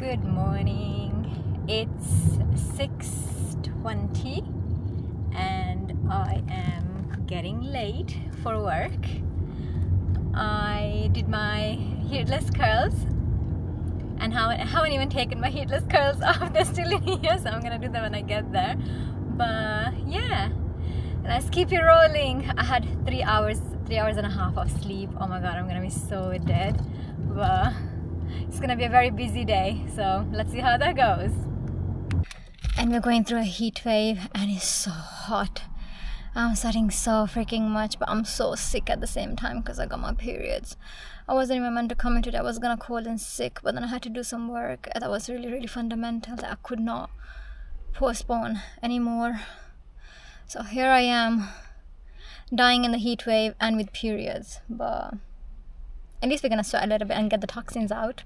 Good morning. It's 6:20 and I am getting late for work. I did my heatless curls and haven't even taken my heatless curls off. They're still in here, so I'm gonna do them when I get there. But yeah, let's keep it rolling. I had 3 hours and a half of sleep. Oh my god, I'm gonna be so dead. But it's gonna be a very busy day, so let's see how that goes. And we're going through a heat wave and it's so hot. I'm sweating so freaking much, but I'm so sick at the same time because I got my periods. I wasn't even meant to come in today. I was gonna call in sick, but then I had to do some work that was really fundamental that I could not postpone anymore. So here I am, dying in the heat wave and with periods, but at least we're gonna sweat a little bit and get the toxins out.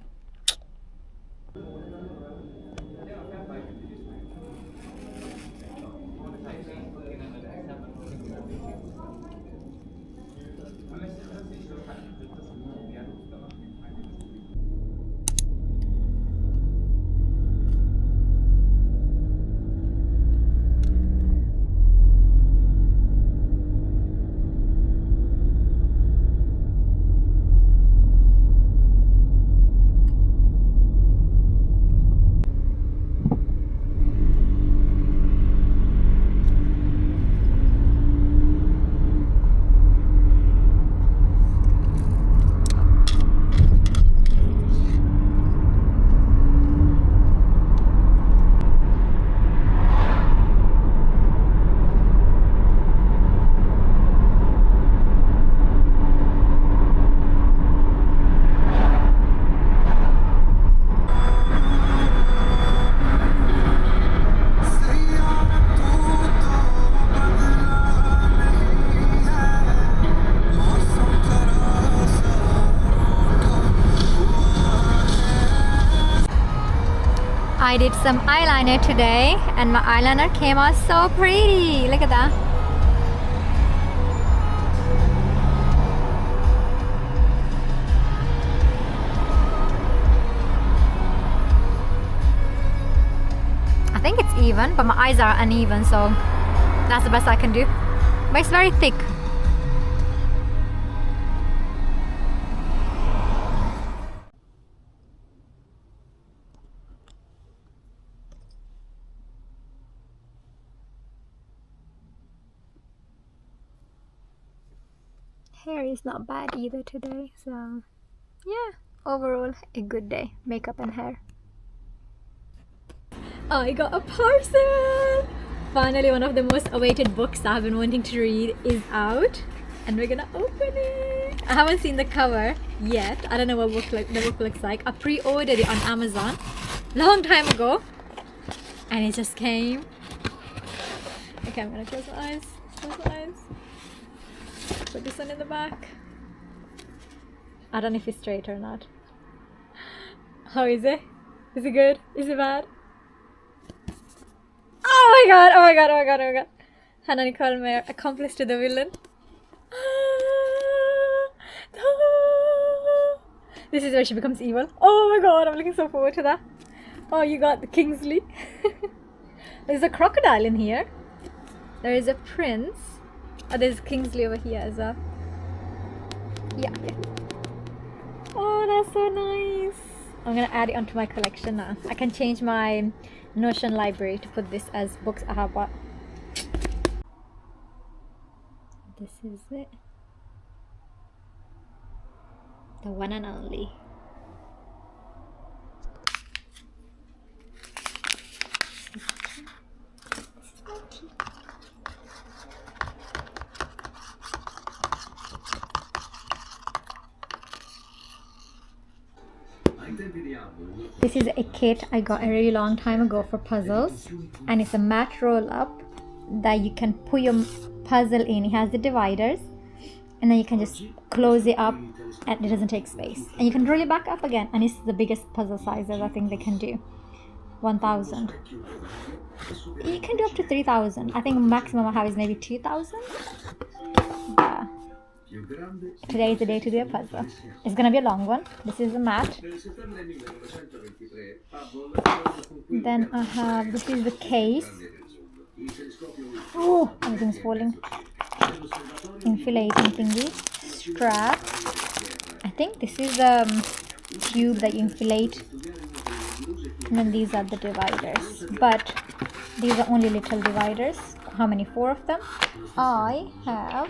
I did some eyeliner today and my eyeliner came out so pretty. Look at that. I think it's even, but my eyes are uneven, so that's the best I can do. But it's very thick. Hair is not bad either today, so yeah, overall a good day. Makeup and hair. I got a parcel! Finally, one of the most awaited books I've been wanting to read is out, and we're gonna open it. I haven't seen the cover yet. I don't know what the book looks like. I pre-ordered it on Amazon long time ago, and it just came. Okay, I'm gonna close my eyes. Close my eyes. Put this one in the back. I don't know if it's straight or not. How is it? Is it good? Is it bad? Oh my god! Oh my god! Oh my god! Oh my god! Hannah Nicole Mayer, accomplice to the villain. This is where she becomes evil. Oh my god! I'm looking so forward to that. Oh, you got the Kingsley. There's a crocodile in here. There is a prince. Oh, there's Kingsley over here as well. Yeah. Oh, that's so nice. I'm gonna add it onto my collection now. I can change my Notion library to put this as books I have bought. This is it. The one and only. This is a kit I got a really long time ago for puzzles, and it's a matte roll up that you can put your puzzle in. It has the dividers, and then you can just close it up and it doesn't take space, and you can roll it back up again, and it's the biggest puzzle sizes I think they can do. 1,000. You can do up to 3,000. I think maximum I have is maybe 2,000. Yeah. Today is the day to do a puzzle. It's gonna be a long one. This is the mat. Then I have, this is the case. Oh, everything's falling. Inflating thingy. Strap. I think this is the tube that you inflate. And then these are the dividers. But these are only little dividers. How many? 4 of them. I have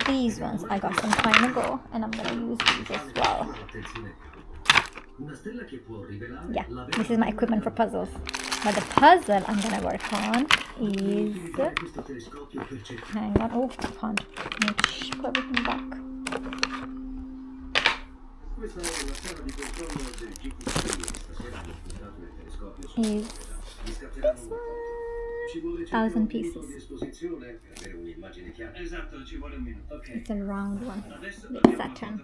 these ones I got some time ago, and I'm gonna use these as well. Yeah, this is my equipment for puzzles. But the puzzle I'm gonna work on is, hang on, oh, I can't put everything back. Is this one. 1,000 pieces. It's a round one with Saturn.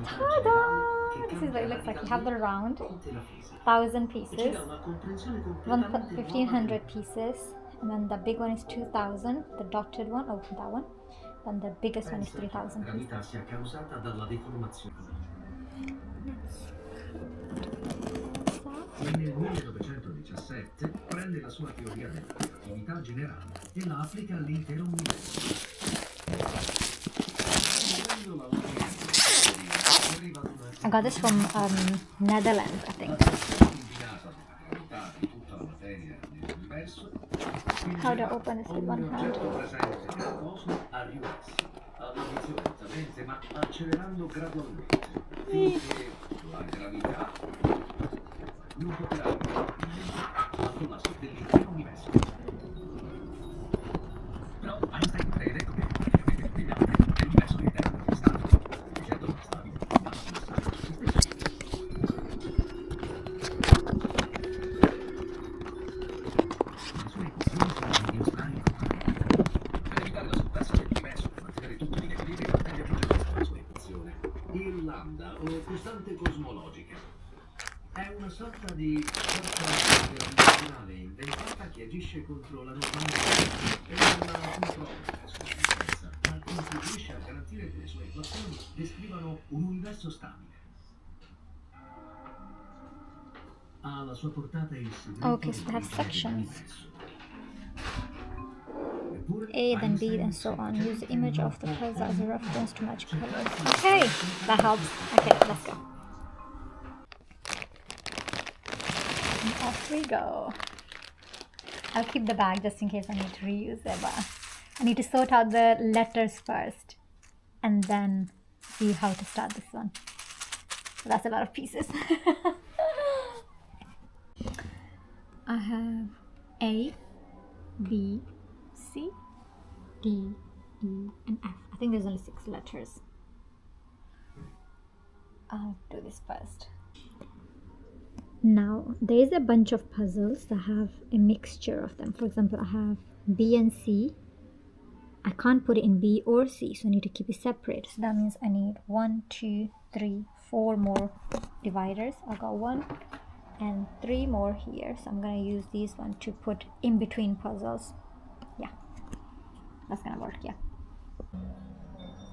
Ta-da! This is what it looks like. You have the round 1,000 pieces, 1,500 pieces, and then the big one is 2,000. The dotted one, oh, that one. Then the biggest one is 3,000 pieces. Nel 1917 prende la sua teoria della relatività generale e la applica all'intero universo. I got this from Netherlands, I think. How do I open this with one hand? Il lambda o costante cosmologica è una sorta di forza gravitazionale inventata che agisce contro la normalità e non controlla la sua esistenza, ma contribuisce a garantire che le sue equazioni descrivano un universo stabile. Ha la sua portata il segreto. Okay, so they have sections. A, then B, and so on. Use the image of the puzzle as a reference to match colors. Okay, that helps. Okay, let's go. And off we go. I'll keep the bag just in case I need to reuse it, but I need to sort out the letters first and then see how to start this one. So that's a lot of pieces. I have A, B, C, D, E, and F. I think there's only 6 letters. I'll do this first. Now, there is a bunch of puzzles that have a mixture of them. For example, I have B and C. I can't put it in B or C, so I need to keep it separate. So that means I need 1, 2, 3, 4 more dividers. I got 1 and 3 more here. So I'm going to use these one to put in between puzzles. Yeah, that's gonna work. Yeah,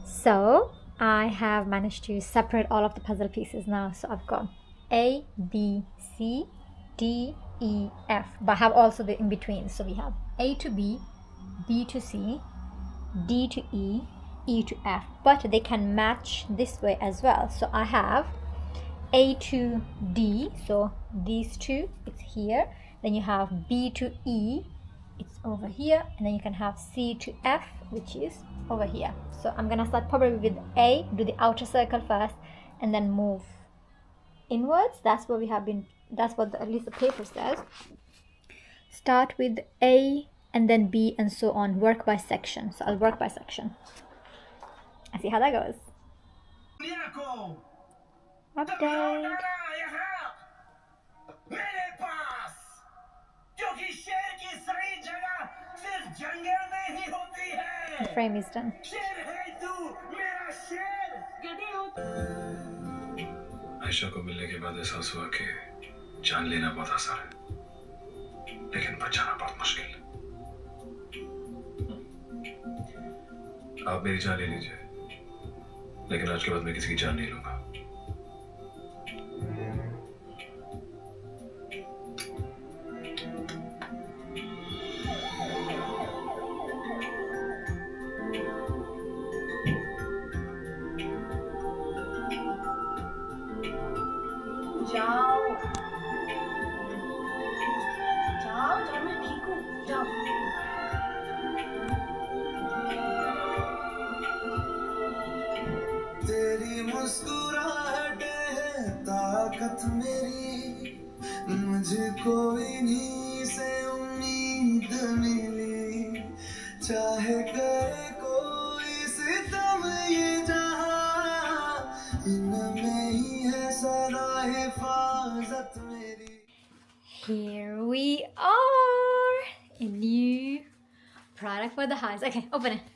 so I have managed to separate all of the puzzle pieces now. So I've got A, B, C, D, E, F, but I have also the in between. So we have A to B, B to C, D to E, E to F, but they can match this way as well. So I have A to D, so these two, it's here. Then you have B to E, it's over here, and then you can have C to F, which is over here. So I'm gonna start probably with A, do the outer circle first, and then move inwards. That's what we have been, that's what at least the paper says. Start with A and then B and so on, work by section. So I'll work by section. I see how that goes. Update. The frame is done. Ayesha को मिलने के बाद एहसास हुआ कि जान लेना बहुत आसान है, लेकिन बचाना बहुत मुश्किल है। आप मेरी जान ले लीजिए, लेकिन आज के बाद मैं किसी की जान नहीं लूंगा। जाओ जाओ जाओ, मैं ठीक हूँ, जाओ। तेरी मुस्कुराहट है ताकत मेरी, मुझे कोई नहीं से उम्मीद मिली, चाहे करे कोई सितम ये जहां, इनमें ही है सदा हिफाजत मेरी। Here we are, a new product for the house. Okay, open it.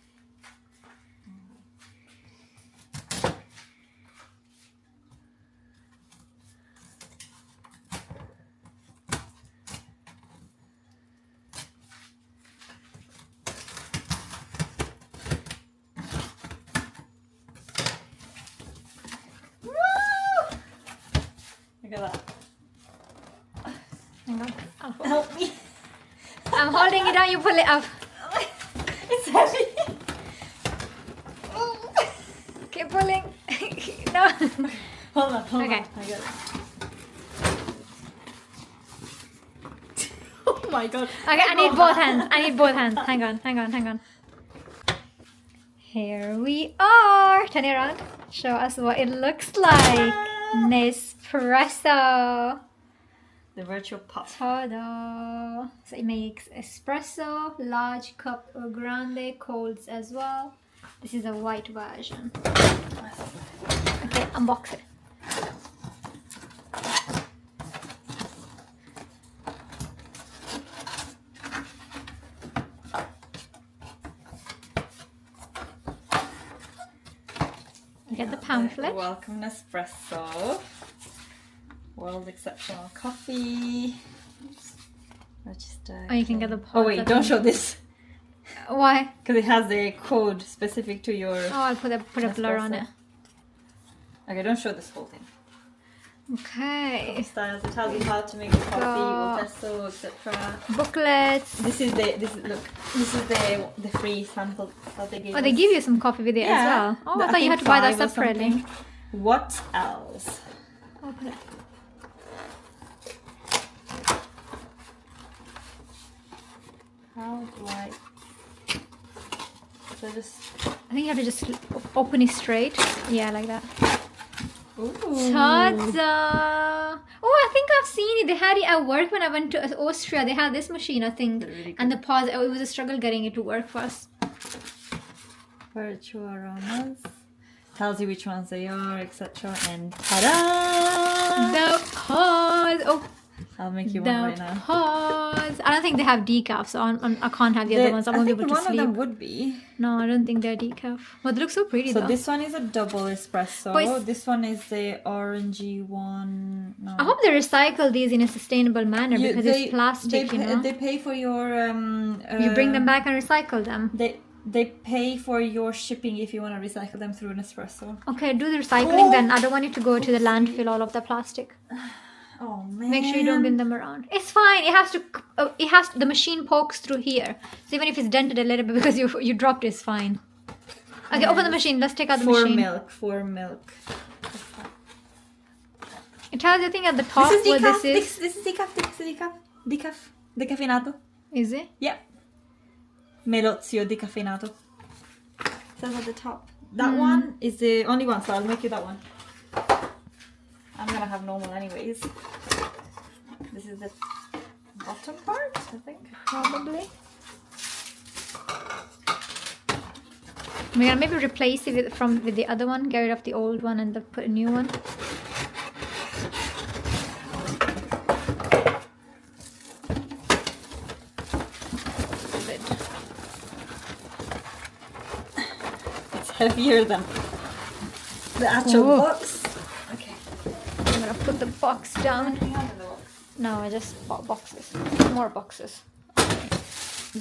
Look at that. Hang on. I'll Help me. I'm holding it down, you pull it up. It's heavy. Keep pulling. No. Hold on, hold Okay. on. I got it. Oh my god. Okay, I need both hands. I need both hands. Hang on, hang on, hang on. Here we are. Turn it around. Show us what it looks like. Nespresso. The virtual pop. Ta-da! So it makes espresso, large cup or grande, colds as well. This is a white version. Okay, unbox it. Get the pamphlet. Welcome Nespresso. World exceptional coffee. Register. Oh, you can get the Oh pods, wait, I don't think. show this Why? because it has a code specific to your. Oh, I'll put a blur on it. Okay, don't show this whole thing. Okay. Styles. It tells you how to make the coffee, Got- espresso, etc. Booklets. This is the free sample that they gave Oh, they us. give you some coffee with it as well. Oh, I thought you had to buy that think 5 or separately. something. What else? Open it. How do I? So just. I think you have to just open it straight. Yeah, like that. Ooh. Ta-da! Oh, I think I've seen it. They had it at work when I went to Austria. They had this machine, I think. They're really And the pause, it was a struggle getting it to work for us. Virtual aromas. Tells you which ones they are, etc. And ta-da! The pause. Oh, I'll make you one right the now. pause. I don't think they have decaf, so I can't have the other ones. I won't be think able to one sleep. of them would be. No, I don't think they're decaf. But they look so pretty So though. this one is a double espresso. But it's- This one is the orangey one. No. I hope they recycle these in a sustainable manner because it's plastic, they, you know. They pay for your You bring them back and recycle them. They pay for your shipping if you want to recycle them through an espresso. Okay, do the recycling then. I don't want it to go to the landfill, all of the plastic. Oh man. Make sure you don't bin them around. It's fine. The machine pokes through here. So even if it's dented a little bit because you dropped it, it's fine. Okay, open the machine. Let's take out the machine. For milk. It tells you, I think, at the top This is what decaf. this is. This is decaf. This is decaf. Decaffeinato. Is it? Yeah. Melozio decaffeinato. Says at the top. That one is the only one, so I'll make you that one. I'm gonna have normal anyways. This is the bottom part, I think. Probably. We're gonna maybe replace it with the other one. Get rid of the old one and put a new one. It's heavier than the actual Oh. box. Okay. I'm gonna put the box down. Hang on to the box. No, I just bought boxes. More boxes. Okay.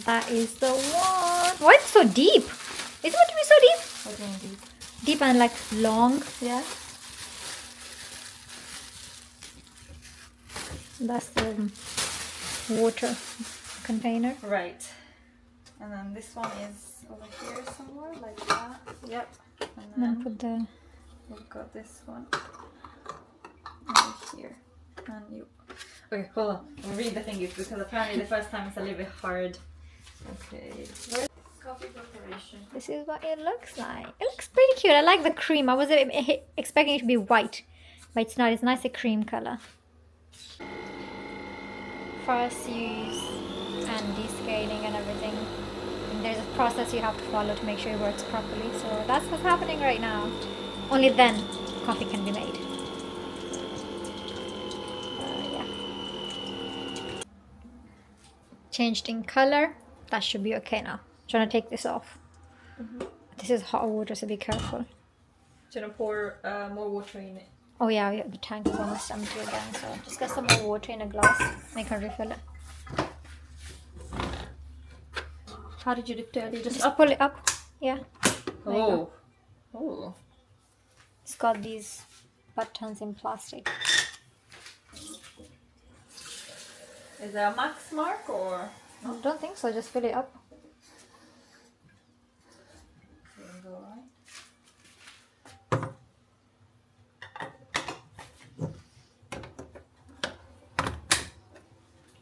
That is the one. Why it's so deep? Is it meant to be so deep? What do you mean deep? Deep and like long. Yeah. That's the water container. Right. And then this one is over here somewhere, like that. Yep. And And then then put the. we've got this one over here. And you. Okay, hold on. I'll read the thingy because apparently the first time it's a little bit hard. Okay. Where's coffee preparation? This is what it looks like. It looks pretty cute. I like the cream. I was expecting it to be white, but it's not. It's nice, a cream color. First use and descaling and everything. And there's a process you have to follow to make sure it works properly. So that's what's happening right now. Only then coffee can be made. Yeah. Changed in color. That should be okay now. I'm trying to take this off. This is hot water, so be careful. Do you want to pour more water in it? Oh yeah, the tank is almost empty again, so just get some more water in a glass. Make her refill it. How did you lift it? You Just pull it up. Yeah. There you go. Oh. It's got these buttons in plastic. Is there a max mark or? I don't think so. Just fill it up.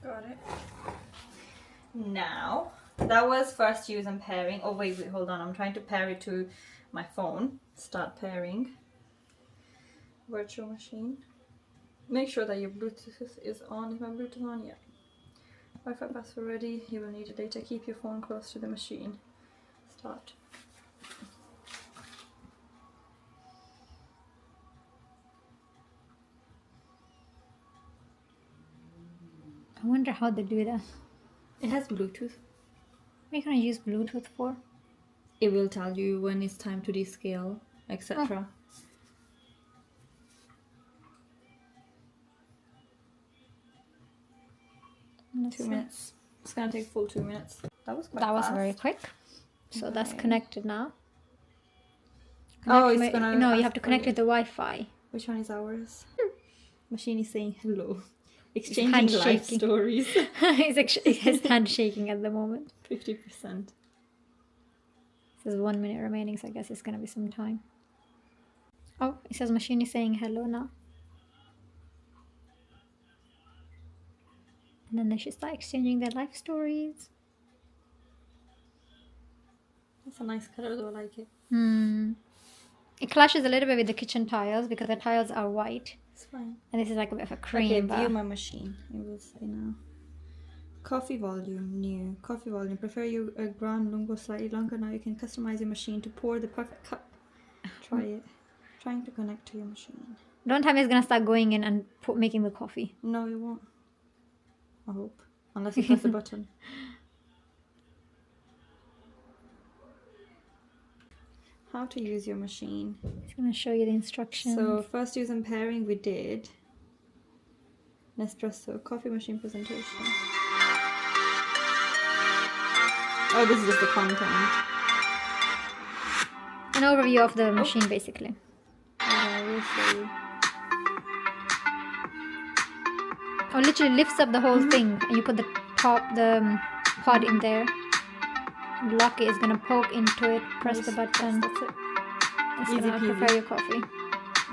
Got it. Now, that was first use and pairing. Oh wait, hold on. I'm trying to pair it to my phone. Start pairing. Virtual machine. Make sure that your Bluetooth is on. Is my Bluetooth on? Yeah. Wi-Fi password ready. You will need your data. Keep your phone close to the machine. Start. I wonder how they do that. It has Bluetooth. What are you gonna use Bluetooth for? It will tell you when it's time to descale, etc. 2 minutes. It's gonna take full 2 minutes. That was quite That was fast. very quick. So that's Okay. connected now. Oh, Connect it's gonna. No, you have ask to for connect you. with the Wi-Fi. Which one is ours? Machine is saying hello. hand Exchanging life shaking. stories. His hand shaking at the moment. 50%. There's 1 minute remaining, so I guess it's gonna be some time. Oh, it says machine is saying hello now. And then they should start exchanging their life stories. That's a nice color though, I like it. It clashes a little bit with the kitchen tiles because the tiles are white. It's fine. And this is like a bit of a cream. Okay, but view my machine. It will say now. Coffee volume, new. Coffee volume. Prefer your ground lungo slightly longer. Now you can customize your machine to pour the perfect cup. Try it. Trying to connect to your machine. don't tell me it's gonna start going in and making the coffee. No, it won't. I hope. Unless you press the button. How to use your machine. It's gonna show you the instructions. So first use and pairing we did. Nespresso coffee machine presentation. Oh, this is just the content. An overview of the machine, basically. I will show you. Oh, literally lifts up the whole thing, and you put the pod in there. Lock it. Is gonna poke into it. Press the button. That's it. It's Easy gonna peasy. prepare your coffee.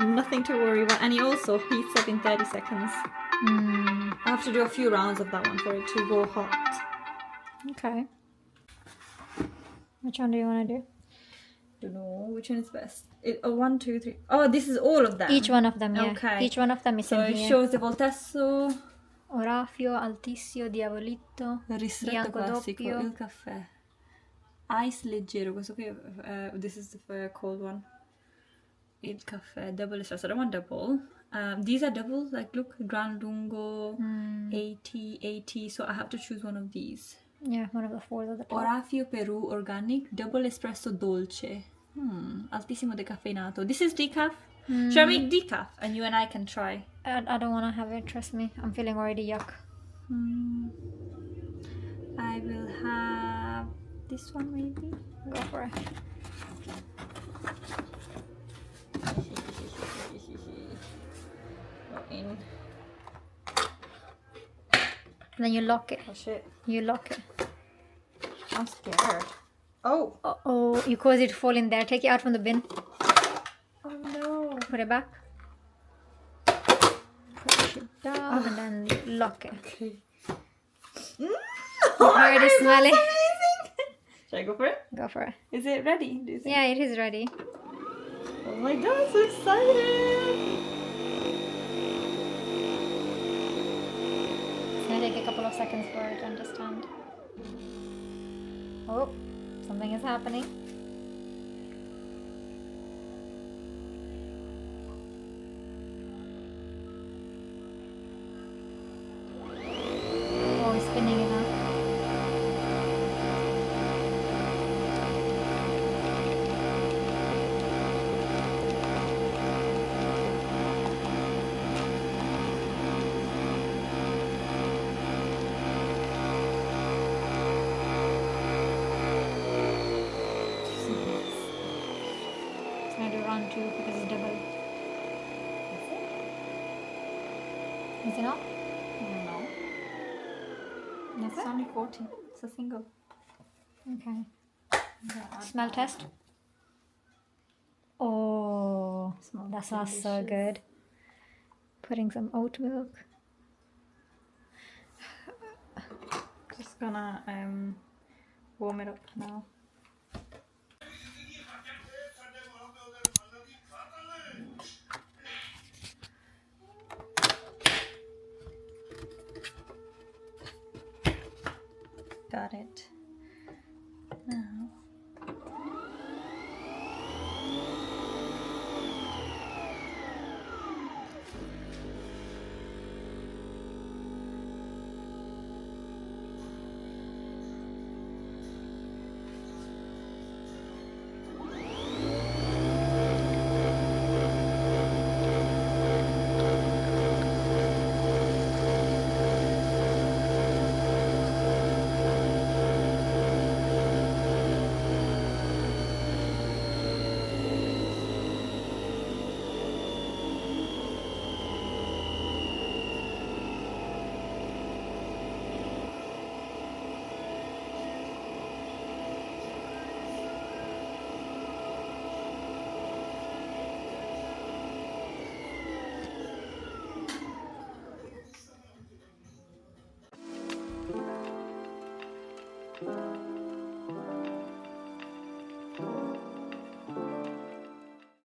Nothing to worry about. And it also heats up in 30 seconds. I have to do a few rounds of that one for it to go hot. Okay. Which one do you want to do? Don't know which one is best. 1, 2, 3. Oh, this is all of them. Each one of them, yeah. Okay. Each one of them is So in it here. shows the voltesso, Orafio, Altissio, Diavolito, ristretto bianco classico, doppio. il caffè. Ice leggero, questo qui, this is the cold one. Il caffè, double espresso. I don't want double. These are double, like look, Gran Lungo, 80, so I have to choose one of these. Yeah, one of the four at the top. Orafio Peru Organic, double espresso dolce. Altissimo decaffeinato. This is decaf. Should I make decaf? And you and I can try. I don't want to have it, trust me. I'm feeling already yuck. I will have this one maybe. Go for it. Go in. And then you lock it. Oh shit. You lock it. I'm scared. Oh. Oh, you cause it to fall in there. Take it out from the bin. Oh no. Put it back. Push it down and then lock it. Okay. Already smelly. Should I go for it? Go for it. Is it ready? Do you think? Yeah, it is ready. Oh my god, I'm so excited! It's gonna take a couple of seconds for it to understand. Oh, something is happening. Oh, he's spinning it now. It's gonna do round 2 because it's double. Is it not? No. That's It's it? only 40. It's a single. Okay. Smell test. Oh, Smells that smells so delicious. good. Putting some oat milk. Just gonna warm it up now. Got it. Now.